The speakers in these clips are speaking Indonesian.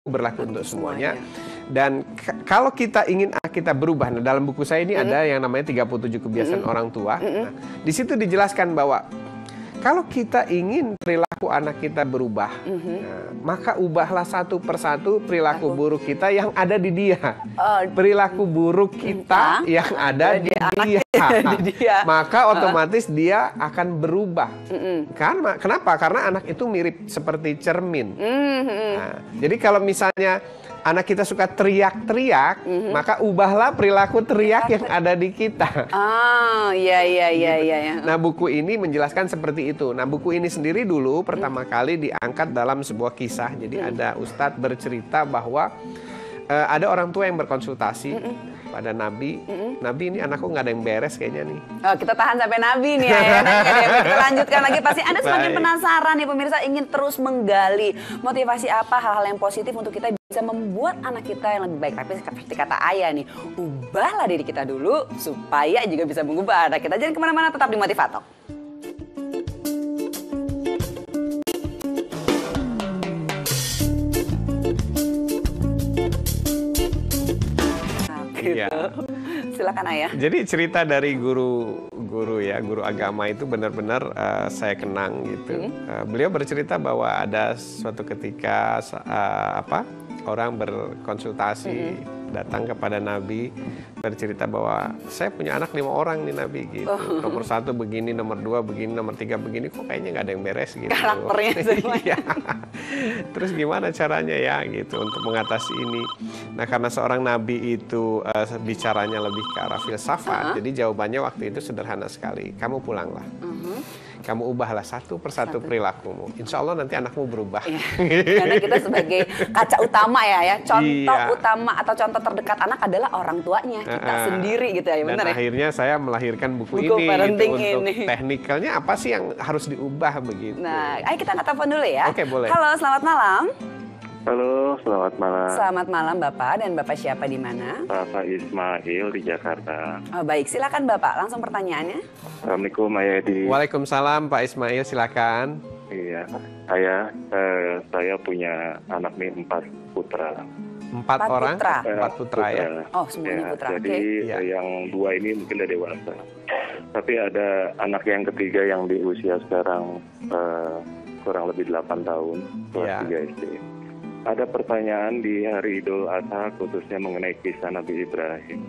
berlaku untuk semuanya. Dan kalau kita ingin kita berubah, nah dalam buku saya ini ada yang namanya 37 kebiasaan orang tua. Nah, di situ dijelaskan bahwa kalau kita ingin perilaku anak kita berubah, nah, maka ubahlah satu persatu perilaku buruk kita yang ada di dia. Perilaku buruk kita yang ada di dia. Maka otomatis dia akan berubah. Kenapa? Karena anak itu mirip seperti cermin. Nah, jadi kalau misalnya anak kita suka teriak-teriak, maka ubahlah perilaku teriak yang ada di kita. Iya. Nah, buku ini menjelaskan seperti itu. Nah, buku ini sendiri dulu pertama kali diangkat dalam sebuah kisah. Jadi ada ustadz bercerita bahwa ada orang tua yang berkonsultasi pada Nabi. Nabi, ini anakku nggak ada yang beres kayaknya nih. Oh, kita tahan sampai Nabi nih ya. Kita lanjutkan lagi. Pasti Anda semakin penasaran nih pemirsa, ingin terus menggali motivasi apa, hal-hal yang positif untuk kita bisa membuat anak kita yang lebih baik. Tapi seperti kata ayah nih, ubahlah diri kita dulu supaya juga bisa mengubah anak kita. Jangan kemana-mana, tetap di Motivator. Iya. Silakan ayah. Jadi cerita dari guru agama itu benar-benar saya kenang gitu. Beliau bercerita bahwa ada suatu ketika orang berkonsultasi datang kepada Nabi, bercerita bahwa saya punya anak 5 orang nih Nabi gitu. Nomor 1 begini, nomor 2 begini, nomor 3 begini, kok kayaknya nggak ada yang beres gitu. Karakternya semua. Iya. Terus gimana caranya ya gitu untuk mengatasi ini? Nah, karena seorang Nabi itu bicaranya lebih ke arah filsafat, jadi jawabannya waktu itu sederhana sekali. Kamu pulanglah. Kamu ubahlah satu persatu perilakumu. Insya Allah nanti anakmu berubah. Karena kita sebagai kaca utama ya. Contoh utama atau contoh terdekat anak adalah orang tuanya, kita sendiri gitu ya. Benar. Dan akhirnya saya melahirkan buku ini gitu, untuk teknikalnya apa sih yang harus diubah begitu. Nah, ayo kita angkat telepon dulu ya. Oke, boleh. Halo, selamat malam. Halo, selamat malam. Selamat malam Bapak, dan Bapak siapa di mana? Bapak Ismail di Jakarta. Oh, baik, silakan Bapak, langsung pertanyaannya. Assalamualaikum Ayadi. Waalaikumsalam Pak Ismail, silakan. Iya, saya punya anak nih 4 putra. 4 orang? 4 putra ya? Oh, semuanya putra. Jadi yang 2 ini mungkin udah dewasa. Tapi ada anak yang ketiga yang di usia sekarang kurang lebih 8 tahun, kelas 3 SD. Ada pertanyaan di hari Idul Adha khususnya mengenai kisah Nabi Ibrahim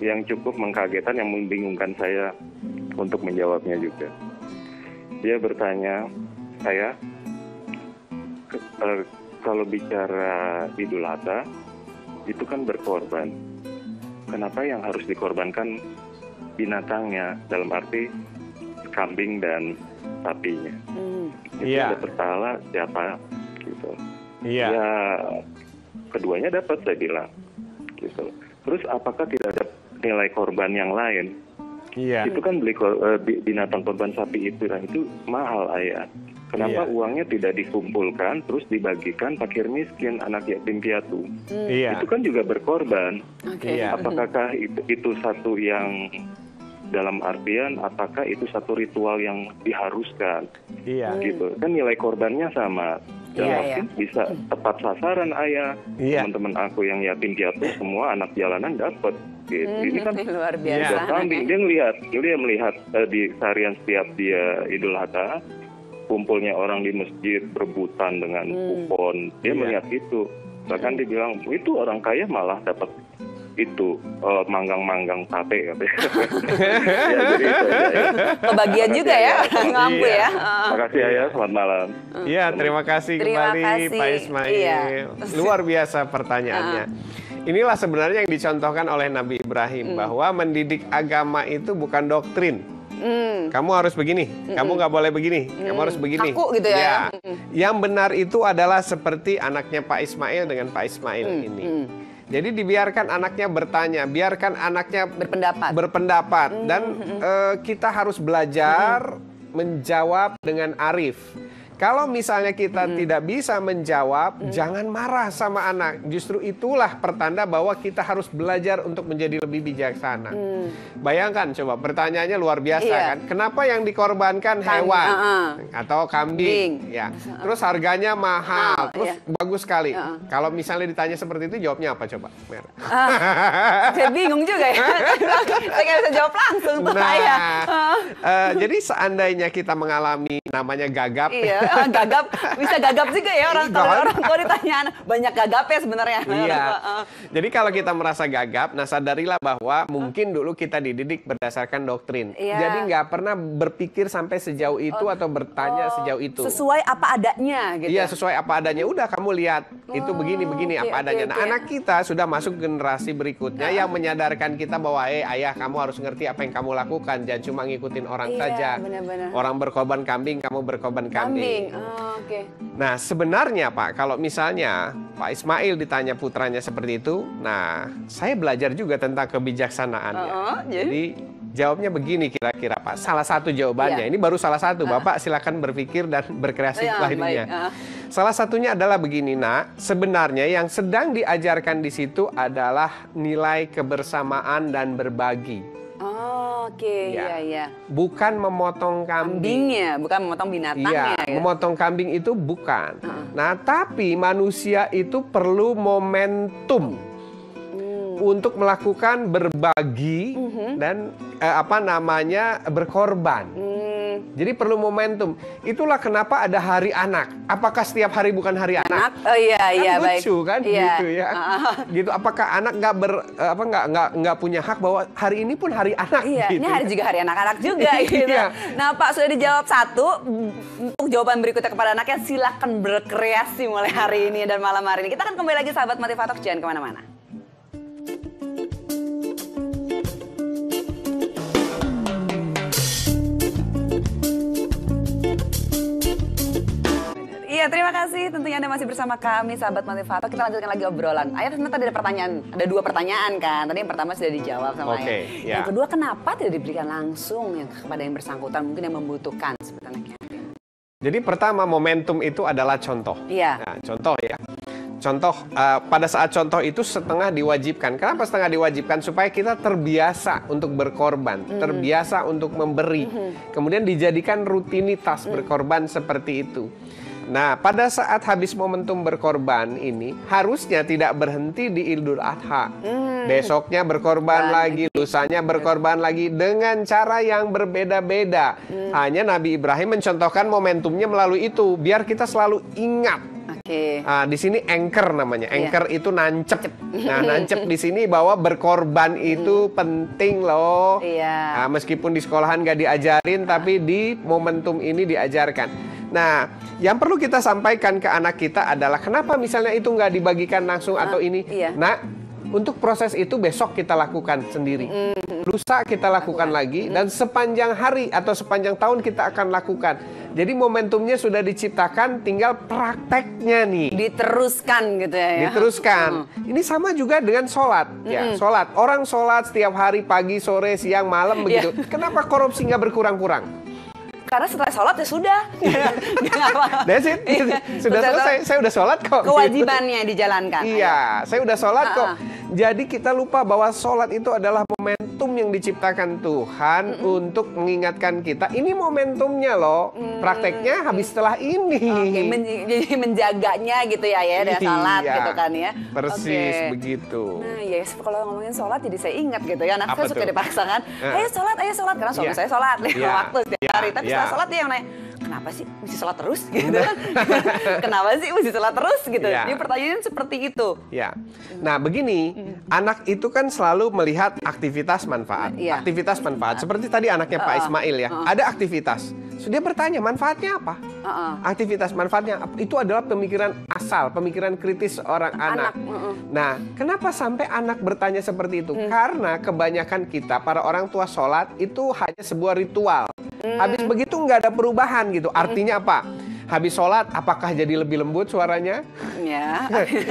yang cukup mengkagetkan, yang membingungkan saya untuk menjawabnya juga. Dia bertanya, saya kalau bicara Idul Adha itu kan berkorban. Kenapa yang harus dikorbankan binatangnya, dalam arti kambing dan sapinya? Itu ada bersalah siapa gitu. Ya, keduanya dapat saya bilang gitu. Terus apakah tidak ada nilai korban yang lain? Itu kan beli binatang korban sapi itu, dan itu mahal ayah. Kenapa uangnya tidak dikumpulkan terus dibagikan fakir miskin, anak yatim piatu? Itu kan juga berkorban. Apakah itu satu yang dalam artian apakah itu satu ritual yang diharuskan? Gitu kan, nilai korbannya sama. Dan bisa tepat sasaran ayah. Teman-teman aku yang yatim piatu semua anak jalanan dapat. Gitu. Ini kan luar biasa. Dia melihat di seharian setiap dia Idul Adha, kumpulnya orang di masjid berebutan dengan kupon. Dia melihat itu. Bahkan dia bilang, itu orang kaya malah dapat itu manggang-manggang sate katanya. Jadi itu aja, ya. Kebagian juga ya, ngampu ya. Makasih ya, selamat malam. Iya, terima kasih kembali Pak Ismail. Luar biasa pertanyaannya. Inilah sebenarnya yang dicontohkan oleh Nabi Ibrahim, bahwa mendidik agama itu bukan doktrin. Kamu harus begini, kamu nggak boleh begini, kamu harus begini. Kaku gitu ya. Yang benar itu adalah seperti anaknya Pak Ismail dengan Pak Ismail ini. Jadi dibiarkan anaknya bertanya, biarkan anaknya berpendapat, dan kita harus belajar menjawab dengan arif. Kalau misalnya kita tidak bisa menjawab, jangan marah sama anak. Justru itulah pertanda bahwa kita harus belajar untuk menjadi lebih bijaksana. Bayangkan coba, pertanyaannya luar biasa kan. Kenapa yang dikorbankan hewan atau kambing? Ya. Terus harganya mahal, terus bagus sekali. Kalau misalnya ditanya seperti itu, jawabnya apa coba, Mer? Saya bingung juga ya. Saya nggak bisa jawab langsung tuh saya. Jadi seandainya kita mengalami namanya gagap. Iya, gagap. Bisa gagap juga ya orang kalau ditanya banyak gagap ya sebenarnya. Iya. Jadi kalau kita merasa gagap, nah sadarilah bahwa mungkin dulu kita dididik berdasarkan doktrin. Jadi nggak pernah berpikir sampai sejauh itu atau bertanya sejauh itu. Sesuai apa adanya gitu. Iya, sesuai apa adanya. Udah kamu lihat itu begini apa adanya. Nah, anak kita sudah masuk generasi berikutnya yang menyadarkan kita bahwa ayah kamu harus ngerti apa yang kamu lakukan, jangan cuma ngikutin orang saja. Benar-benar. Orang berkorban kambing, kamu berkorban kambing. Oke. Nah, sebenarnya Pak, kalau misalnya Pak Ismail ditanya putranya seperti itu, nah saya belajar juga tentang kebijaksanaannya. Jadi jawabnya begini kira-kira Pak. Salah satu jawabannya, ini baru salah satu. Bapak silakan berpikir dan berkreasi lainnya. Salah satunya adalah begini, Nak. Sebenarnya yang sedang diajarkan di situ adalah nilai kebersamaan dan berbagi. Oke, iya. Bukan memotong kambing. Kambingnya, bukan memotong binatangnya. Iya, memotong kambing itu bukan. Nah, tapi manusia itu perlu momentum untuk melakukan berbagi dan berkorban. Jadi perlu momentum. Itulah kenapa ada hari anak. Apakah setiap hari bukan hari anak? Oh iya, baik. Lucu kan gitu ya. Gitu. Apakah anak nggak punya hak bahwa hari ini pun hari anak? Iya, gitu. ini hari juga hari anak-anak juga gitu. Nah, Pak sudah dijawab satu. Untuk jawaban berikutnya kepada anaknya, silakan berkreasi mulai hari ini dan malam hari ini. Kita akan kembali lagi sahabat Motivator, jangan kemana-mana. Iya, terima kasih. Tentunya Anda masih bersama kami, sahabat Motivator. Kita lanjutkan lagi obrolan. Ayah, tadi ada pertanyaan, ada 2 pertanyaan kan. Tadi yang pertama sudah dijawab sama Ayah. Yang kedua, kenapa tidak diberikan langsung kepada yang bersangkutan, mungkin yang membutuhkan seperti anaknya? Jadi pertama, momentum itu adalah contoh. Iya. Nah, contoh ya. Contoh, pada saat contoh itu setengah diwajibkan. Kenapa setengah diwajibkan? Supaya kita terbiasa untuk berkorban, terbiasa untuk memberi. Kemudian dijadikan rutinitas berkorban seperti itu. Nah, pada saat habis momentum berkorban ini, harusnya tidak berhenti di Idul Adha. Besoknya berkorban lagi, lusanya berkorban lagi dengan cara yang berbeda-beda. Hanya Nabi Ibrahim mencontohkan momentumnya melalui itu, biar kita selalu ingat. Di sini anchor namanya. Anchor itu nancep. Nah, nancep di sini bahwa berkorban itu penting loh. Nah, meskipun di sekolahan gak diajarin, tapi di momentum ini diajarkan. Nah, yang perlu kita sampaikan ke anak kita adalah kenapa misalnya itu nggak dibagikan langsung atau ini. Nah, untuk proses itu besok kita lakukan sendiri. Lusa kita lakukan lagi dan sepanjang hari atau sepanjang tahun kita akan lakukan. Jadi momentumnya sudah diciptakan, tinggal prakteknya nih. Diteruskan gitu ya. Diteruskan. Ini sama juga dengan sholat. Ya, sholat. Orang sholat setiap hari pagi, sore, siang, malam begitu. Kenapa korupsi nggak berkurang-kurang? Karena setelah sholat ya sudah. That's it. Sudah selesai. Saya udah sholat kok. Kewajibannya dijalankan. Iya, saya udah sholat kok. Jadi kita lupa bahwa sholat itu adalah momentum yang diciptakan Tuhan untuk mengingatkan kita. Ini momentumnya loh. Prakteknya habis setelah ini. Jadi menjaganya gitu ya dengan sholat gitu kan ya. Persis begitu. Nah ya, kalau ngomongin sholat jadi saya ingat gitu ya. Anak saya suka dipaksakan. Ayo sholat. Karena suami saya sholat 5 waktu setiap hari. Tapi setelah sholat dia yang nanya, kenapa sih mesti sholat terus gitu kan? Kenapa sih mesti sholat terus gitu? Dia pertanyaan seperti itu. Ya. Nah begini, anak itu kan selalu melihat aktivitas manfaat. Aktivitas manfaat. Seperti tadi anaknya Pak Ismail ya. Ada aktivitas. So, dia bertanya manfaatnya apa? Aktivitas manfaatnya itu adalah pemikiran asal, pemikiran kritis seorang anak. Nah, kenapa sampai anak bertanya seperti itu? Karena kebanyakan kita para orang tua sholat itu hanya sebuah ritual. Habis begitu nggak ada perubahan gitu. Artinya apa? Habis sholat, apakah jadi lebih lembut suaranya?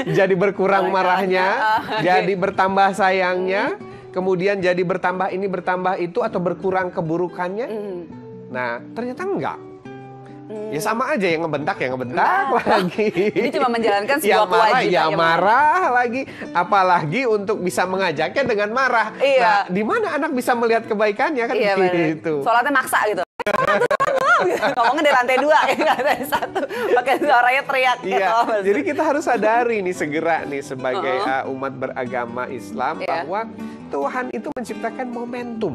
Jadi berkurang marahnya? Jadi bertambah sayangnya? Kemudian jadi bertambah ini, bertambah itu, atau berkurang keburukannya? Nah, ternyata enggak. Ya sama aja yang ngebentak lagi. Ini cuma menjalankan sebuah yang marah, kewajiban. ya marah lagi. Apalagi untuk bisa mengajaknya dengan marah. Iya. Nah, di mana anak bisa melihat kebaikannya kan Iya, gitu. Sholatnya maksa gitu. Ngomongnya dari lantai 2, gitu, dari 1. Pakai suaranya teriak Iya, gitu. jadi kita harus sadari nih segera nih sebagai umat beragama Islam bahwa Tuhan itu menciptakan momentum.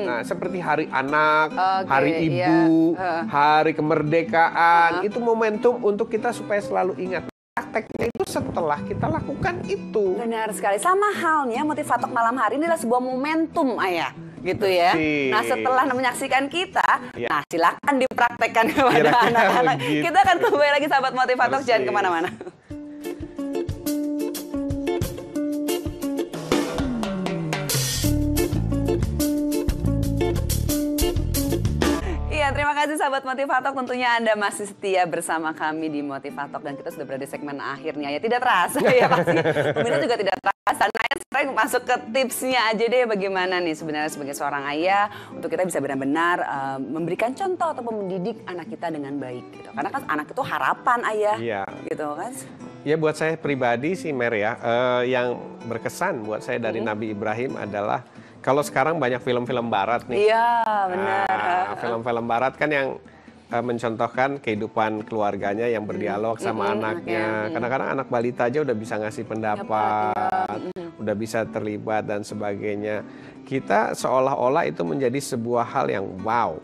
Nah, seperti hari anak, hari ibu, hari kemerdekaan, itu momentum untuk kita supaya selalu ingat. Prakteknya itu setelah kita lakukan itu. Benar sekali. Sama halnya Motivatok malam hari ini adalah sebuah momentum, Ayah. Gitu ya. Nah, setelah menyaksikan kita, nah silakan dipraktekkan kepada anak-anak. Kita akan kembali lagi sahabat Motivatok, jangan kemana-mana. Terima kasih sahabat Motivatok, tentunya Anda masih setia bersama kami di Motivatok dan kita sudah berada di segmen akhirnya ya. Tidak terasa ya pasti, pemirsa juga tidak terasa. Nah, sekarang masuk ke tipsnya aja deh, bagaimana nih sebenarnya sebagai seorang ayah untuk kita bisa benar-benar memberikan contoh atau mendidik anak kita dengan baik gitu. Karena kan anak itu harapan ayah, gitu kan. Ya buat saya pribadi sih Mer ya, yang berkesan buat saya dari Nabi Ibrahim adalah kalau sekarang banyak film-film barat nih. Iya, benar. Film-film barat kan yang mencontohkan kehidupan keluarganya yang berdialog sama anaknya. Kadang-kadang anak balita aja udah bisa ngasih pendapat, udah bisa terlibat dan sebagainya. Kita seolah-olah itu menjadi sebuah hal yang wow.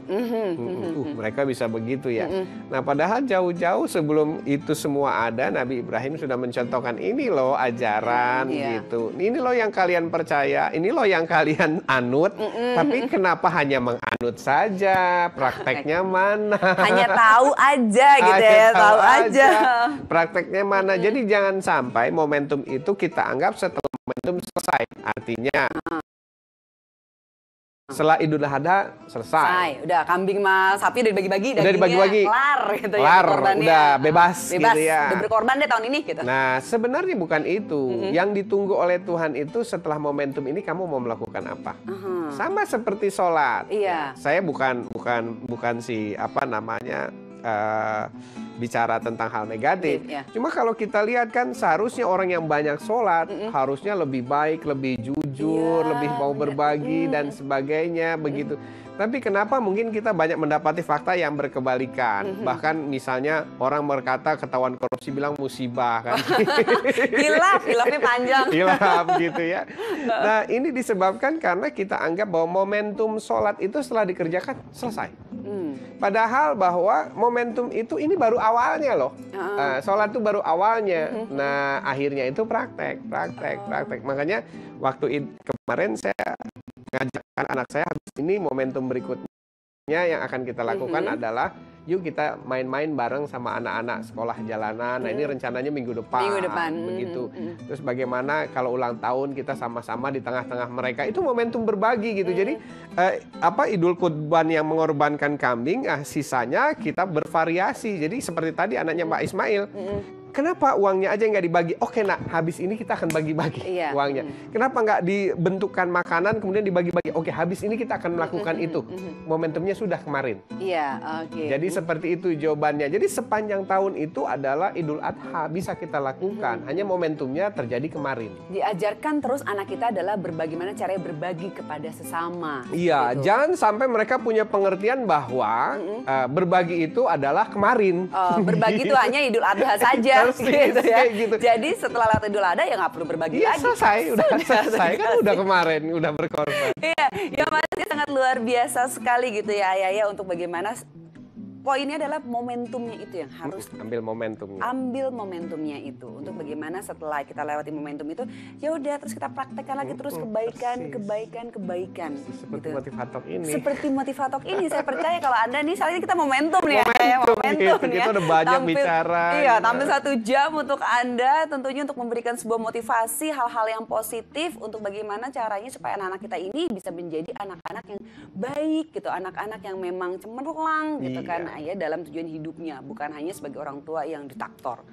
Mereka bisa begitu ya. Nah, padahal jauh-jauh sebelum itu semua ada, Nabi Ibrahim sudah mencontohkan ini loh ajaran gitu. Ini loh yang kalian percaya, ini loh yang kalian anut. Tapi kenapa hanya menganut saja? Prakteknya mana? Hanya tahu aja gitu ya, tahu aja. Prakteknya mana? Jadi jangan sampai momentum itu kita anggap setelah momentum selesai. Artinya setelah Idul Adha selesai. Udah kambing mas sapi udah dibagi-bagi, udah dibagi-bagi, kelar gitu kelar, ya, udah bebas gitu ya. Udah berkorban deh tahun ini gitu. Nah, sebenarnya bukan itu. Yang ditunggu oleh Tuhan itu setelah momentum ini kamu mau melakukan apa? Sama seperti sholat. Iya. Saya bukan si apa namanya bicara tentang hal negatif. Cuma kalau kita lihat kan seharusnya orang yang banyak sholat harusnya lebih baik, lebih jujur, lebih mau berbagi dan sebagainya begitu. Tapi kenapa mungkin kita banyak mendapati fakta yang berkebalikan. Bahkan misalnya orang berkata ketahuan korupsi bilang musibah kan. Hilafnya panjang. Hilaf gitu ya. Nah, ini disebabkan karena kita anggap bahwa momentum sholat itu setelah dikerjakan selesai. Padahal bahwa momentum itu ini baru awalnya loh. Sholat itu baru awalnya. Nah, akhirnya itu praktek. Makanya waktu kemarin saya mengajarkan anak saya, habis ini momentum berikutnya yang akan kita lakukan adalah yuk kita main-main bareng sama anak-anak sekolah jalanan. Nah, ini rencananya minggu depan. Begitu. Terus bagaimana kalau ulang tahun kita sama-sama di tengah-tengah mereka, itu momentum berbagi gitu. Jadi Idul Kurban yang mengorbankan kambing, sisanya kita bervariasi. Jadi seperti tadi anaknya Mbak Ismail, kenapa uangnya aja nggak dibagi? Oke nak, habis ini kita akan bagi-bagi uangnya. Kenapa nggak dibentukkan makanan kemudian dibagi-bagi? Oke, habis ini kita akan melakukan itu. Momentumnya sudah kemarin. Jadi seperti itu jawabannya. Jadi sepanjang tahun itu adalah Idul Adha bisa kita lakukan. Hanya momentumnya terjadi kemarin. Diajarkan terus anak kita adalah bagaimana caranya berbagi kepada sesama. Iya, gitu. Jangan sampai mereka punya pengertian bahwa berbagi itu adalah kemarin. Berbagi itu hanya Idul Adha saja. Gitu ya. Gitu. Jadi setelah lewat Idul Adha ya nggak perlu berbagi lagi. Udah selesai kan udah kemarin, udah berkorban. Iya, ya masih sangat luar biasa sekali gitu ya Ayah ya, untuk bagaimana poinnya adalah momentumnya itu yang harus ambil momentumnya. Ambil momentumnya itu untuk bagaimana setelah kita lewati momentum itu, ya udah terus kita praktekkan lagi terus kebaikan. Seperti gitu. Motivatok ini. Seperti Motivatok ini, saya percaya kalau Anda nih saat ini kita momentum nih momentum nih. Kita udah banyak bicara. Iya, tampil 1 jam untuk Anda tentunya untuk memberikan sebuah motivasi hal-hal yang positif untuk bagaimana caranya supaya anak-anak kita ini bisa menjadi anak-anak yang baik gitu, anak-anak yang memang cemerlang gitu kan. Ya, dalam tujuan hidupnya, bukan hanya sebagai orang tua yang diktator.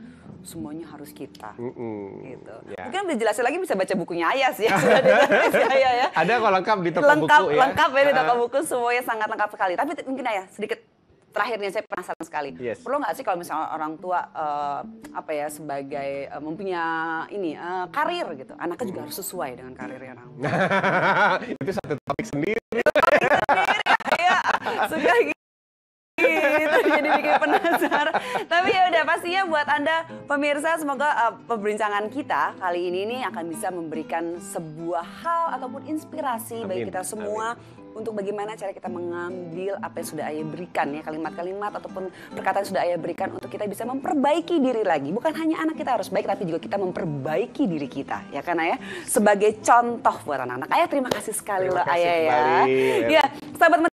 Semuanya harus kita. Gitu. Ya. Mungkin lebih jelasnya lagi bisa baca bukunya Ayah sih. Ya. Ada kok lengkap di toko buku ya. Lengkap ya di toko buku, semuanya sangat lengkap sekali. Tapi mungkin Ayah sedikit terakhir nih saya penasaran sekali. Yes. Perlu nggak sih kalau misalnya orang tua sebagai mempunyya karir gitu, anaknya juga harus sesuai dengan karirnya orang. Itu satu topik sendiri. Ya, suka gitu. Jadi bikin penasaran. Tapi ya udah, pastinya buat Anda pemirsa, semoga perbincangan kita kali ini nih akan bisa memberikan sebuah hal ataupun inspirasi bagi kita semua untuk bagaimana cara kita mengambil apa yang sudah Ayah berikan ya, kalimat-kalimat ataupun perkataan yang sudah Ayah berikan untuk kita bisa memperbaiki diri lagi. Bukan hanya anak kita harus baik, tapi juga kita memperbaiki diri kita, ya kan Ayah? Sebagai contoh buat anak-anak. Ayah terima kasih sekali loh Ayah ya. Ya, sahabat